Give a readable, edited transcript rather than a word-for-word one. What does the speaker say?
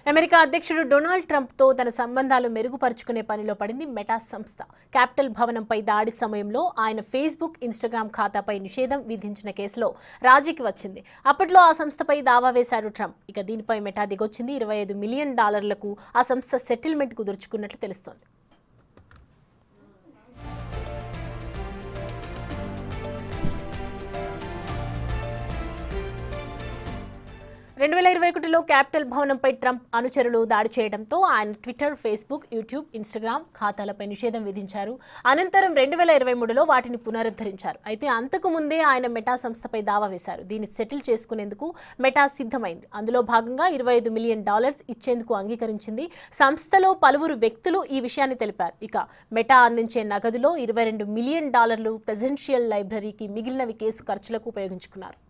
America అధ్యక్షుడు Donald ట్రంప్తో తన సంబంధాలు మెరుగుపరుచుకునే పనిలో పడింది మెటా సంస్థ. క్యాపిటల్ భవనంపై దాడి సమయంలో ఆయన ఫేస్బుక్, ఇన్స్టాగ్రామ్ ఖాతాపై నిషేధం విధించిన కేసులో రాజీకి వచ్చింది. అప్పట్లో ఆ సంస్థపై దావా వేశాడు ట్రంప్. ఇక దీనిపై మెటా దిగొచ్చింది. $25 మిలియన్ ఆ సంస్థ సెటిల్మెంట్ కుదుర్చుకున్నట్లు తెలుస్తోంది. 2021లో క్యాపిటల్ భవనంపై ట్రంప్ అనుచరులు దాడి చేయడంతో ఆయన ట్విట్టర్, ఫేస్బుక్, యూట్యూబ్, ఇన్స్టాగ్రామ్ ఖాతాలపై నిషేధం విధించారు. అనంతరం 2023లో వాటిని పునరుద్ధరించారు. అయితే అంతకు ముందే ఆయన మెటా సంస్థపై దావా వేశారు. దీన్ని సెటిల్ చేసుకునేందుకు మెటా సిద్ధమైంది. అందులో భాగంగా $25 మిలియన్ ఇచ్చేందుకు అంగీకరించింది. సంస్థలో పలువురు వ్యక్తులు ఈ విషయాన్ని తెలిపారు. ఇక మెటా అందించే నగదులో $22 మిలియన్ ప్రెసిడెన్షియల్ లైబ్రరీకి, మిగిలినవి కేసు ఖర్చులకు ఉపయోగించుకున్నారు.